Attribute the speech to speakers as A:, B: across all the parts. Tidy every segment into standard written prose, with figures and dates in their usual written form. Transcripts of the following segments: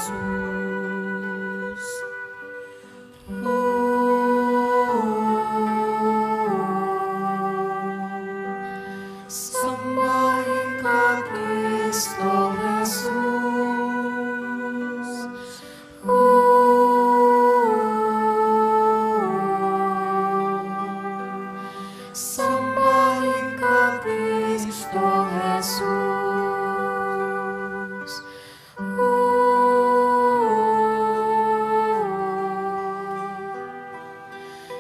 A: Jesus. Sambahin ka, Kristo Jesus. Sambahin ka, Kristo Jesus.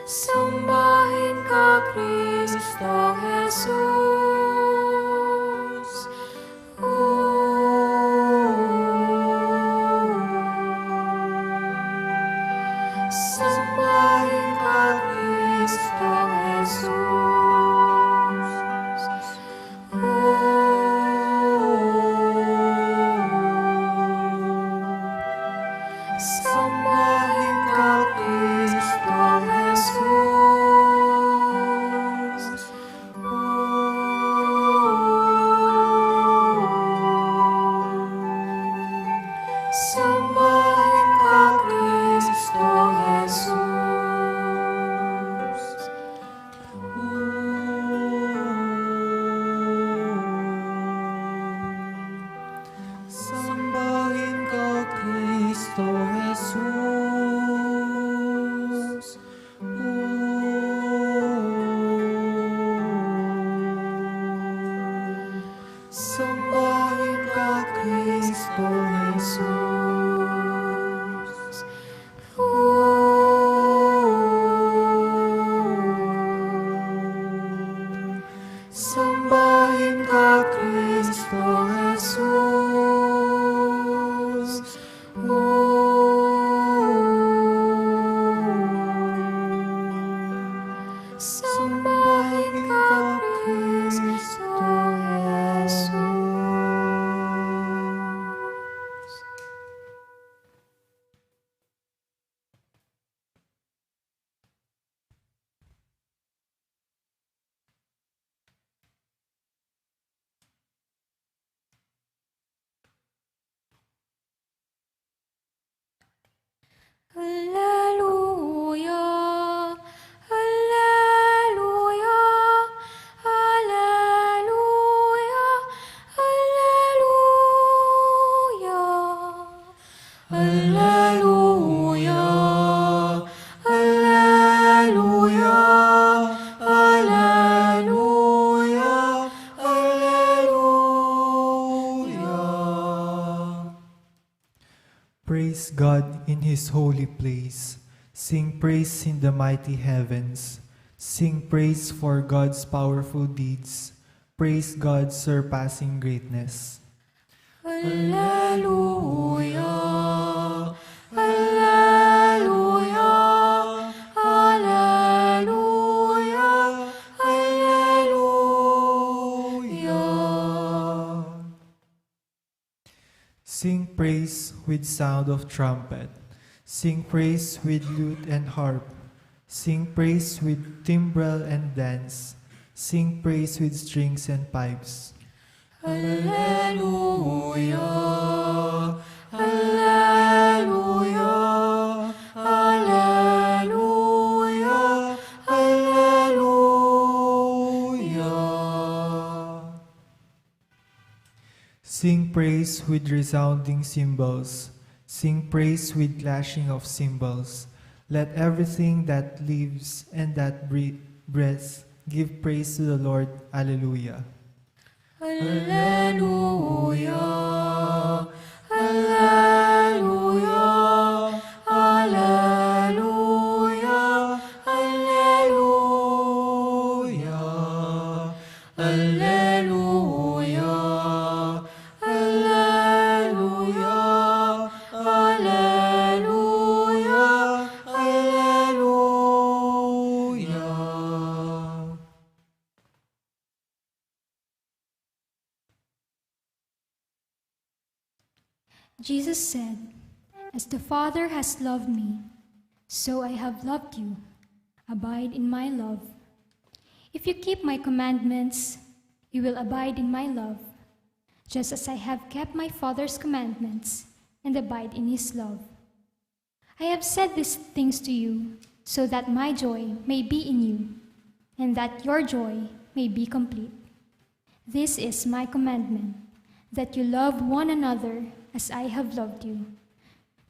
A: Sambahin ka, Kristo Jesus. Sambahin ka, Kristo Jesus. Sambahin ka, Kristo Jesus. Sambahin ka, Kristo Jesus. Sambahin ka, Kristo Jesus. Sambahin ka, Kristo Jesus. Sambahin ka, Kristo Jesus. Sambahin ka, Kristo Jesus. Hallelujah, hallelujah, hallelujah, hallelujah, hallelujah, hallelujah, hallelujah, hallelujah.
B: Praise God in His holy place. Sing praise in the mighty heavens. Sing praise for God's powerful deeds. Praise God's surpassing greatness.
A: Hallelujah, hallelujah, hallelujah, hallelujah.
B: Sing praise with sound of trumpet. Sing praise with lute and harp. Sing praise with timbrel and dance. Sing praise with strings and pipes.
A: Hallelujah, hallelujah, hallelujah, hallelujah.
B: Sing praise with resounding cymbals. Sing praise with clashing of cymbals. Let everything that lives and that breathes give praise to the Lord. Alleluia.
A: Hallelujah, hallelujah, hallelujah, hallelujah, hallelujah, hallelujah, hallelujah, hallelujah.
C: Jesus said, "As the Father has loved me, so I have loved you. Abide in my love. If you keep my commandments, you will abide in my love, just as I have kept my Father's commandments and abide in his love. I have said these things to you, so that my joy may be in you, and that your joy may be complete. This is my commandment, that you love one another as I have loved you.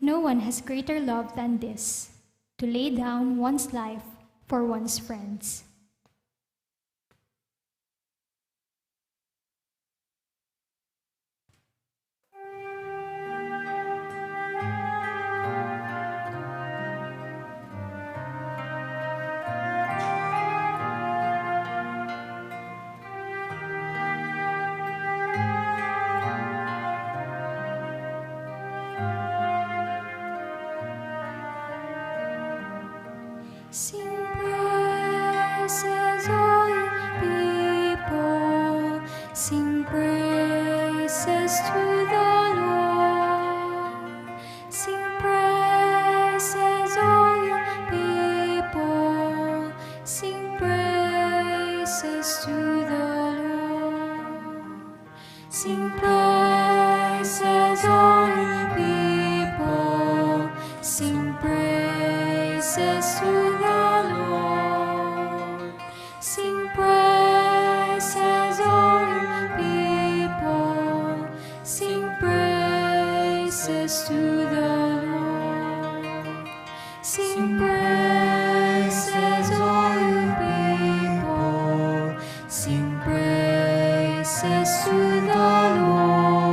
C: No one has greater love than this, to lay down one's life for one's friends. Sing praises, all you people. Sing praises to the Lord. Sing praises, all you people. Sing praises to the Lord. Sing praises, all you people. Sing praises to the Lord. Sing praises, all you people. Sing praises to the Lord. Sing praises, all you people. Sing praises to the Lord.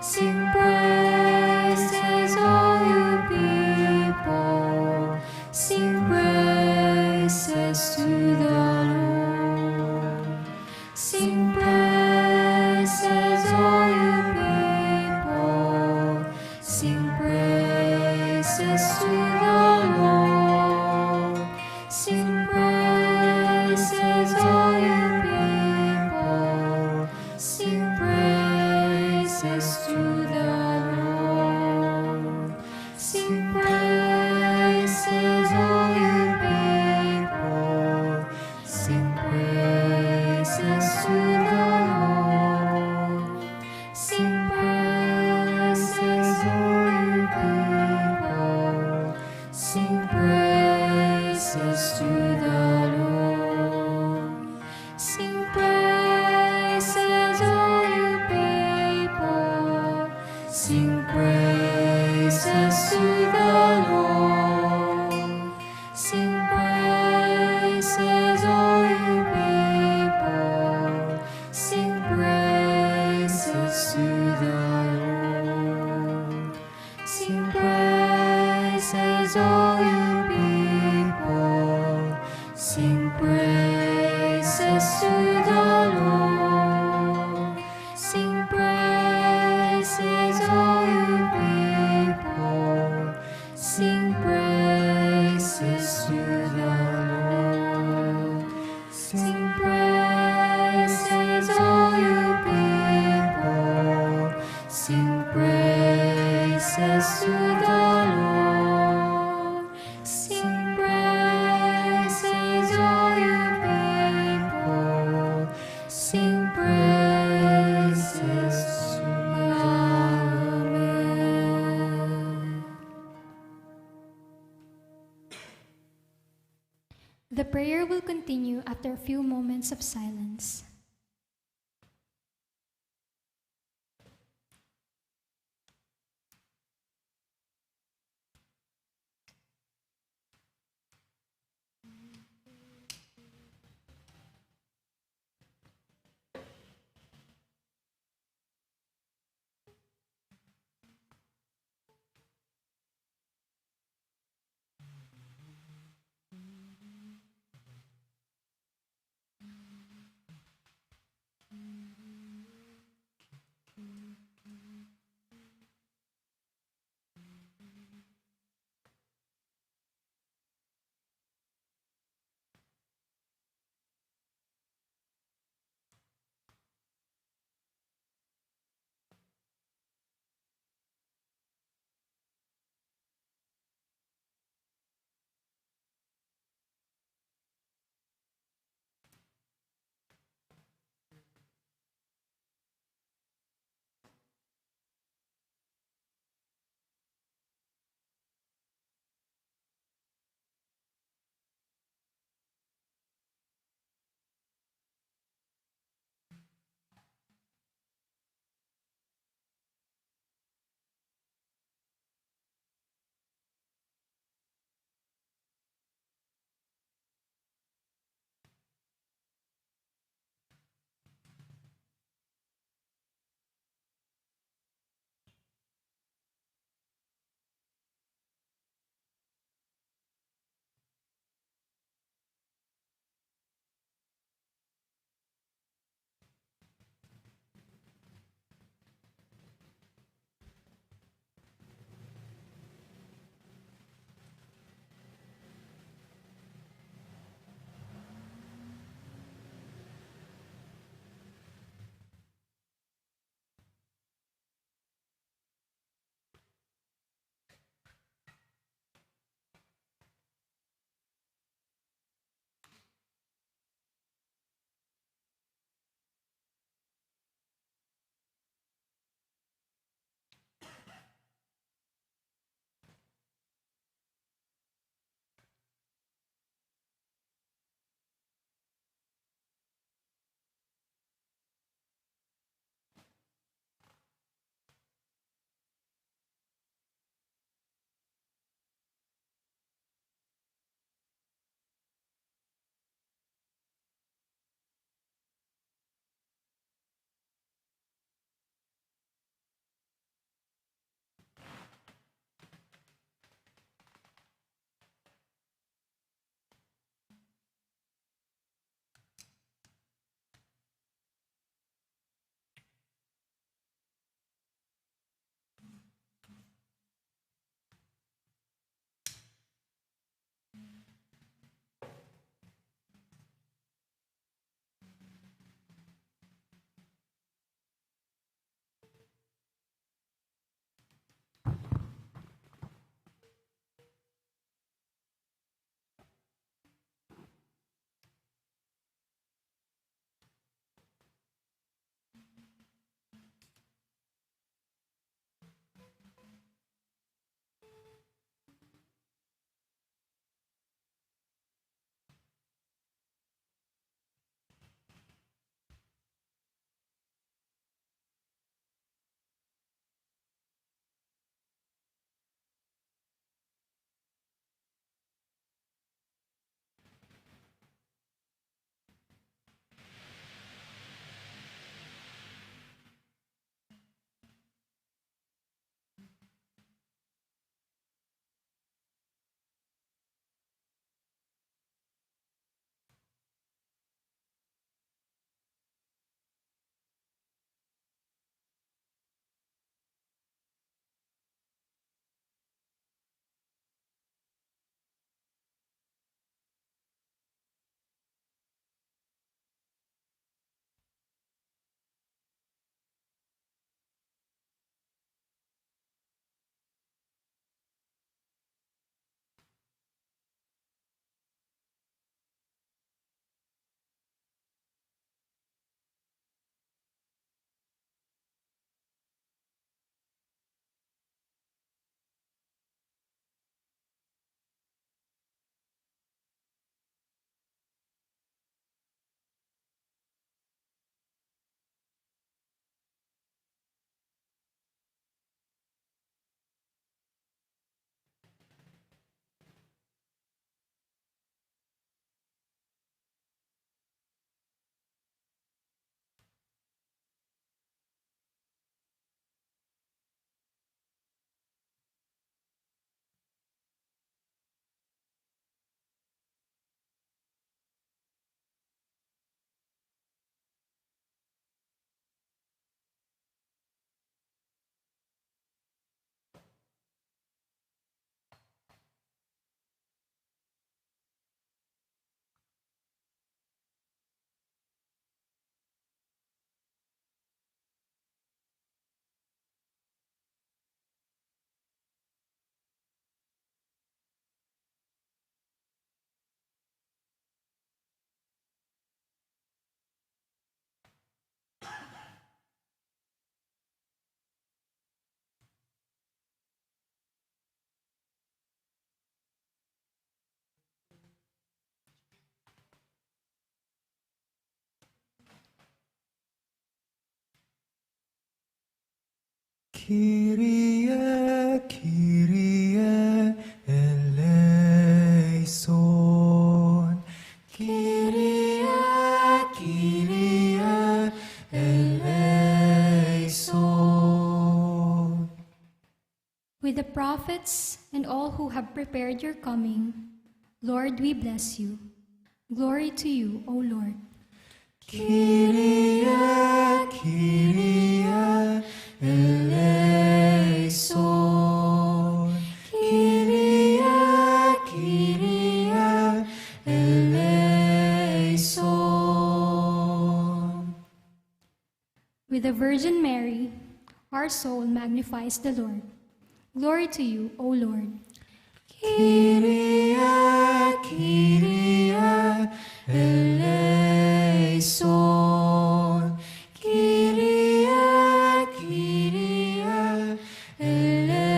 C: Sing praises, all you people. Sing praises to the Lord. Sing praises, all you people. Sing praises to the Lord. Sing praises, all you people. Sing praises to the Lord. Sing praises, all you people. Sing praises to the Lord. Sing praises, all you people. Sing praises to the Lord. Sing praises, all you people. Sing praises to the Lord. Sing praises, all you people. Sing praises to the Lord. Sing praises, all you people. Sing praises to the Lord. Sing praises, all you people. Sing praises to the Lord. Sing praises, all you people. Sing praises to the Lord. Sing praises, all you people. Sing praises to the Lord. The prayer will continue after a few moments of silence.
B: Kyrie, Kyrie, eleison.
A: Kyrie, Kyrie, eleison.
C: With the prophets and all who have prepared your coming, Lord, we bless you. Glory to you, O Lord.
A: Kyrie, Kyrie, eleison. Kyrie, Kyrie, eleison.
C: With the Virgin Mary, our soul magnifies the Lord. Glory to you, O Lord.
A: Kyrie, Kyrie, eleison. Kyrie, Kyrie, eleison.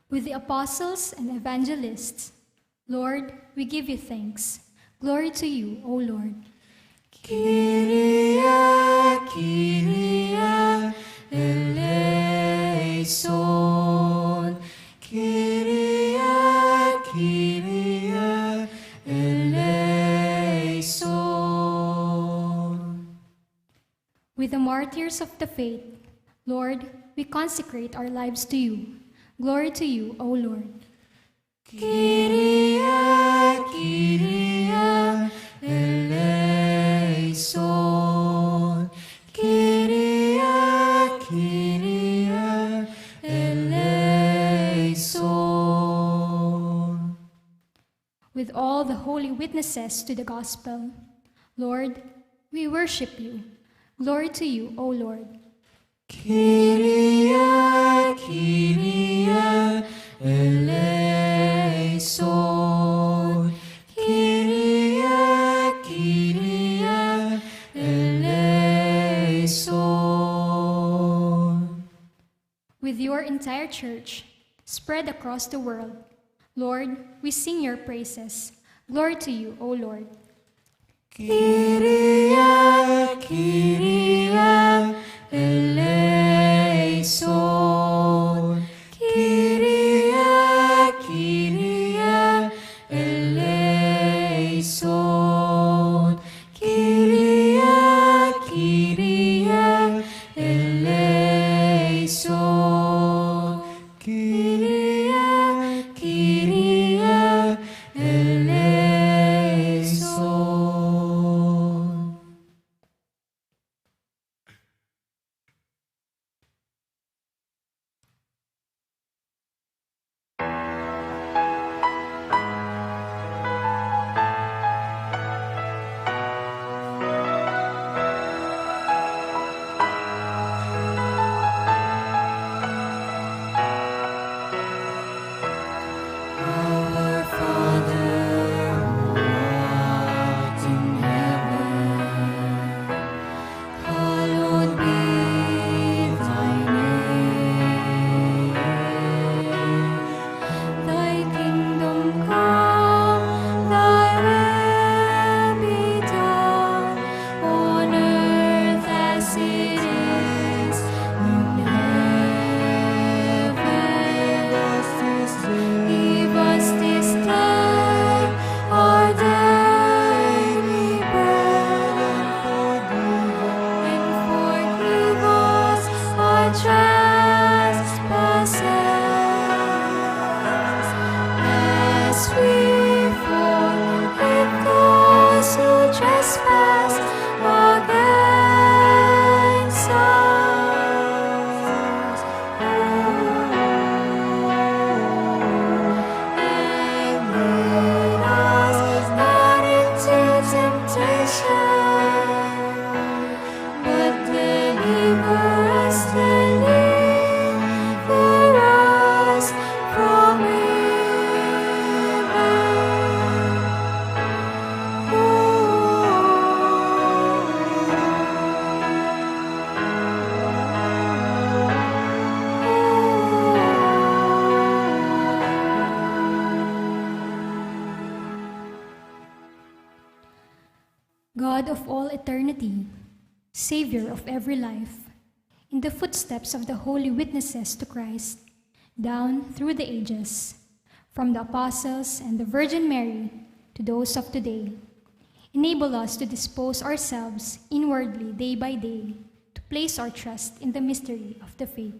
C: With the apostles and evangelists, Lord, we give you thanks. Glory to you, O Lord.
A: Kyrie, Kyrie, eleison. Kyrie, Kyrie, eleison.
C: With the martyrs of the faith, Lord, we consecrate our lives to you. Glory to you, O Lord.
A: Kyrie, Kyrie, eleison. Kyrie, Kyrie, eleison.
C: With all the holy witnesses to the gospel, Lord, we worship you. Glory to you, O Lord.
A: Kyrie, Kyrie, eleison. Kyrie, Kyrie, eleison.
C: With your entire church spread across the world, Lord, we sing your praises. Glory to you, O Lord.
A: Kyrie, Kyrie, eleison. Kyrie, Kyrie, eleison. Kyrie, Kyrie, eleison. Kyrie, Kyrie, eleison. Our Father, who art in heaven, hallowed be thy name. Thy kingdom come, thy will be done, on earth as it is in heaven. Give us this day our daily bread, and forgive us our trespasses, as we forgive those who trespass against us. And lead us not into temptation, but deliver us from
C: God of all eternity, Savior of every life, in the footsteps of the holy witnesses to Christ, down through the ages, from the apostles and the Virgin Mary to those of today. Enable us to dispose ourselves inwardly day by day to place our trust in the mystery of the faith.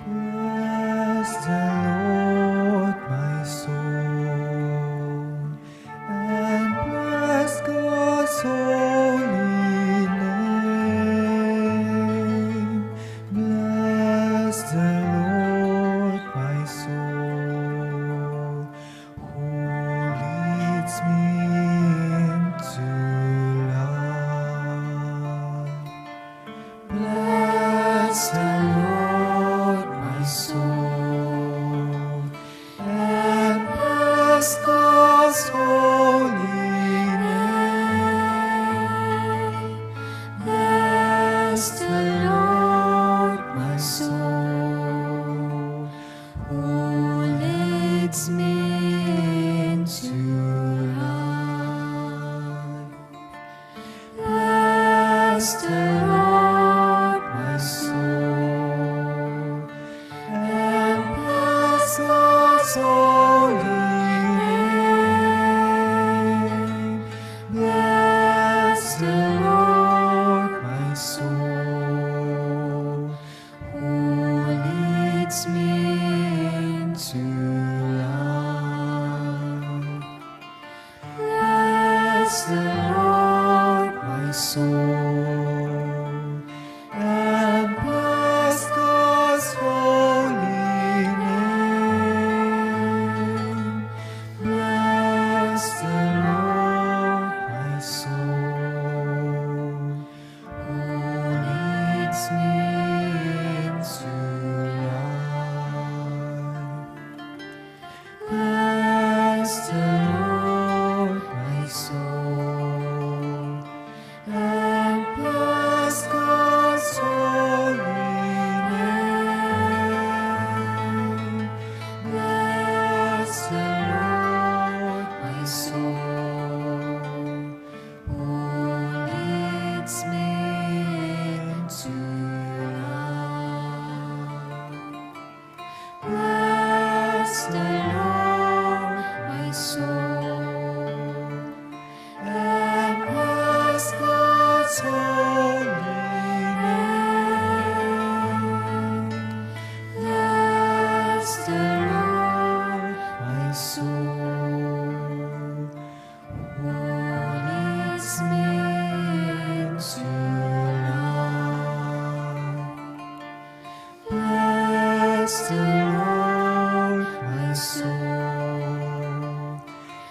B: Bless the Lord, my soul, and bless God's holy name. Bless the Lord, my soul, who leads me into life. Bless the Lord, my soul, and bless God's holy name. Bless the Lord, my soul, who leads me into life. Bless the Lord, my soul, and bless God's holy name. Bless the Lord, my soul, who leads me into life. Bless the Lord, my soul, and bless God's holy name. Bless the Lord, my soul, who leads me into life. Bless the Lord, my soul, and bless God's holy name. Bless the Lord, my soul, who leads me into life. Bless the Lord, my soul, and bless God's holy name. Bless the Lord, my soul, who leads me into life. Bless the Lord, my soul,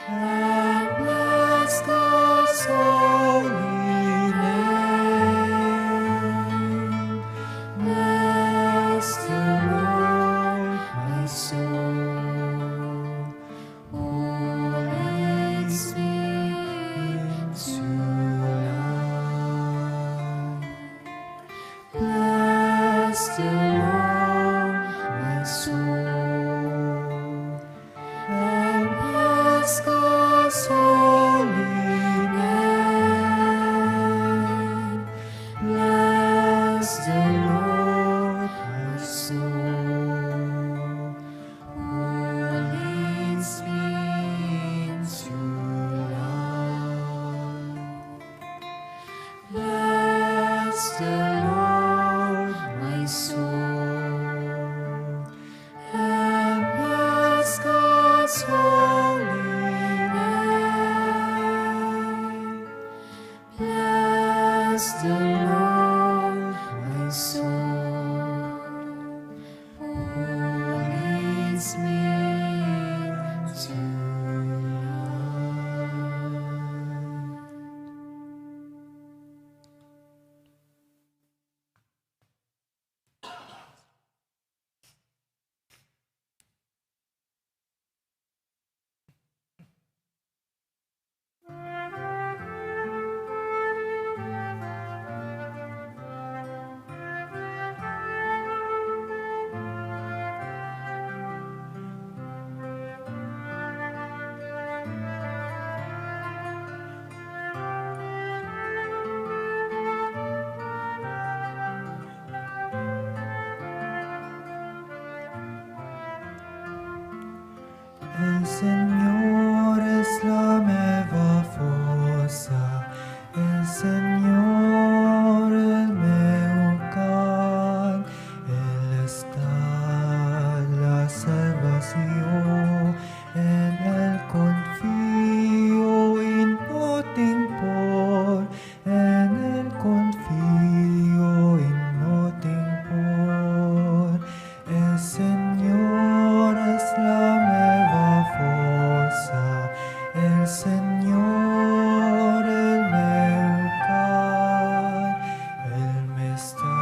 B: and bless God's holy name. Bless the Lord, my soul, who El Señor es la meva força, el Señor el meu cant, Él està la salvació, en Él confío y no tinc por, en Él confío y no tinc por. El Señor es la meva força, el Señor el meu cant, Él m'està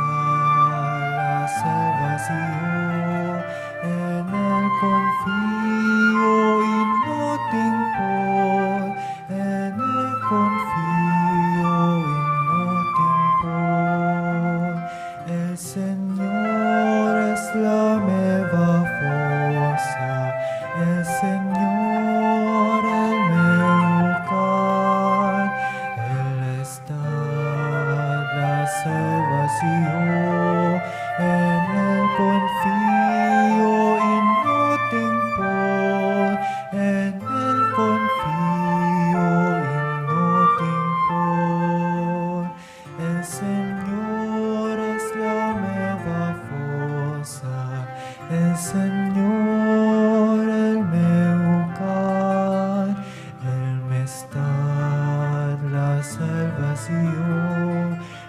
B: la salvació, en Él confío y no tinc por, en Él confío y no tinc por. El Señor es la meva força, el Señor el meu cant, Él està la salvació, en Él confío y no tinc por, en Él confío y no tinc por. El Señor es la meva força, el Señor el meu cant, Él m'està la salvació,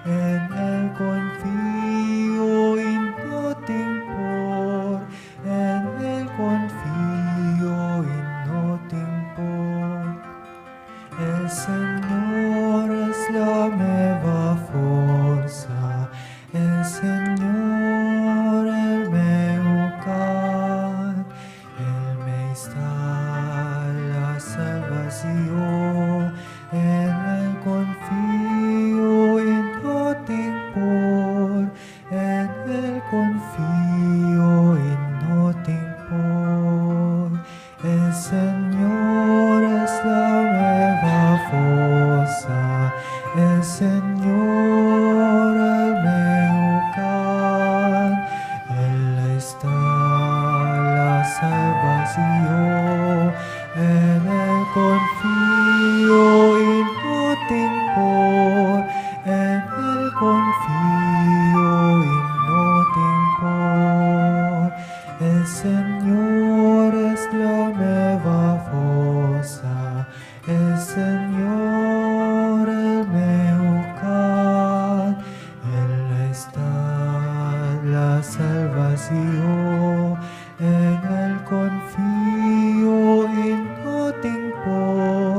B: en Él confío y no tinc por, en Él confío y no tinc por. El Señor es la meva força, el Señor el meu cant, Él m'està la salvació, en Él confío y no tinc por, en Él confío y no tinc por. El Señor es la meva força, el Señor el meu cant, Él està la salvació, en Él confío y no tinc por, en Él confío y no tinc por. El Señor es la meva força, el Señor el meu cant, Él està la salvació, en Él confío y no tinc por,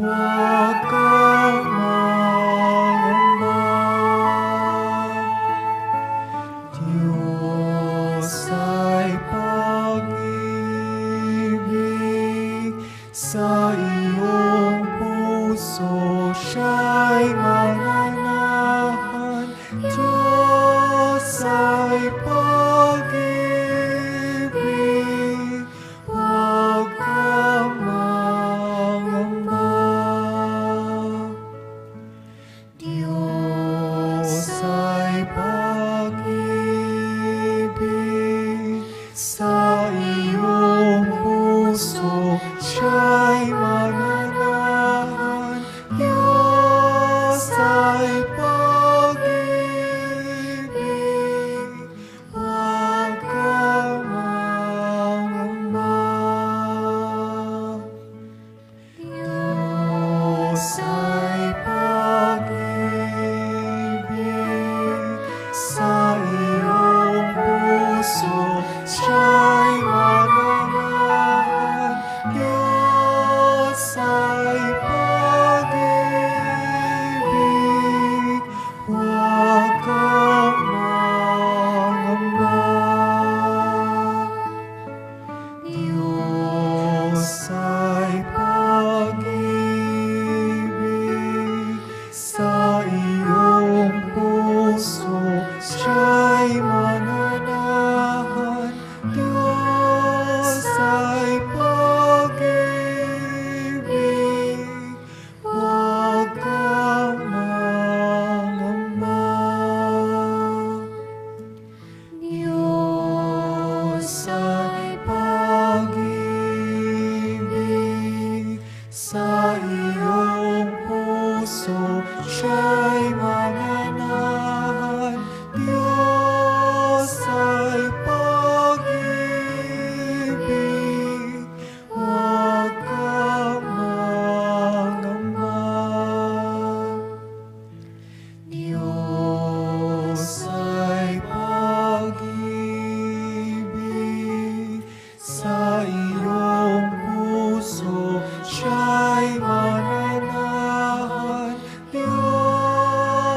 B: huwag kang mangamba. Diyos ay pag-ibig, sa iyong puso siya'y mananahan. Diyos ay pag-ibig, huwag kang mangamba. Diyos ay pag-ibig, sa iyong puso siya'y mananahan. Diyos ay pag-ibig, huwag kang mangamba. Diyos ay pag-ibig, sa iyong puso siya'y mananahan. Diyos ay pag-ibig, huwag kang mangamba. Diyos ay pag-ibig, sa iyong puso siya'y mananahan. Diyos ay pag-ibig, huwag kang mangamba. Diyos ay pag-ibig, sa iyong puso siya'y mananahan. Diyos ay pag-ibig, huwag kang mangamba. Diyos ay pag-ibig, sa iyong puso siya'y mananahan. Diyos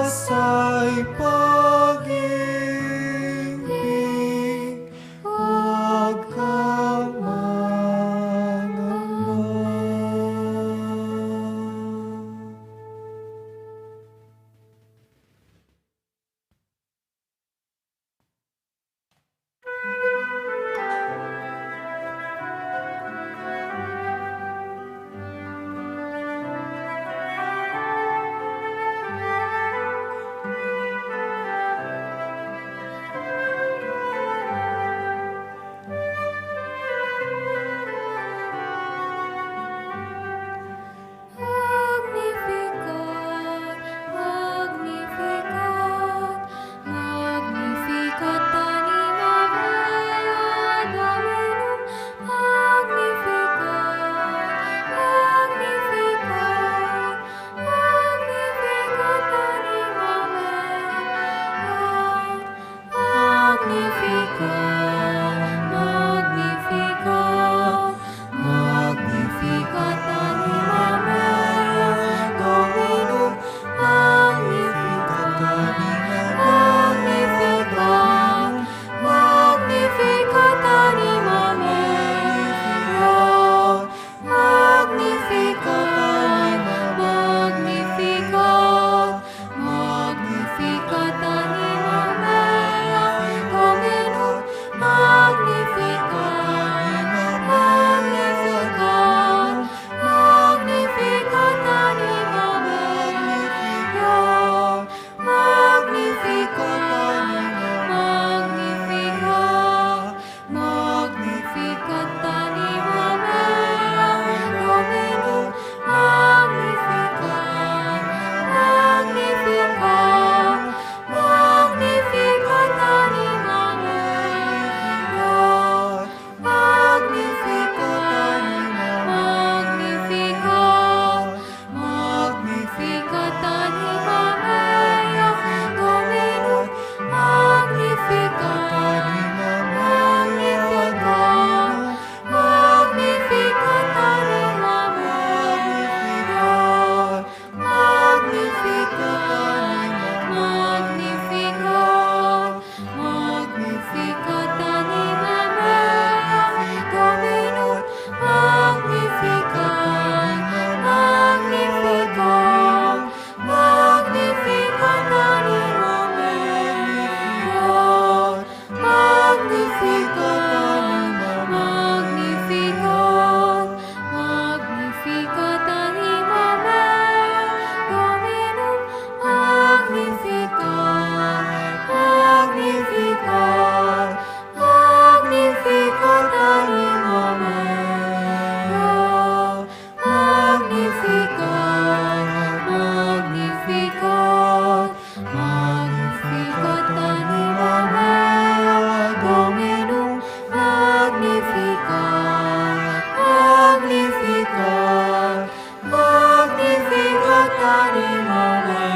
A: running away.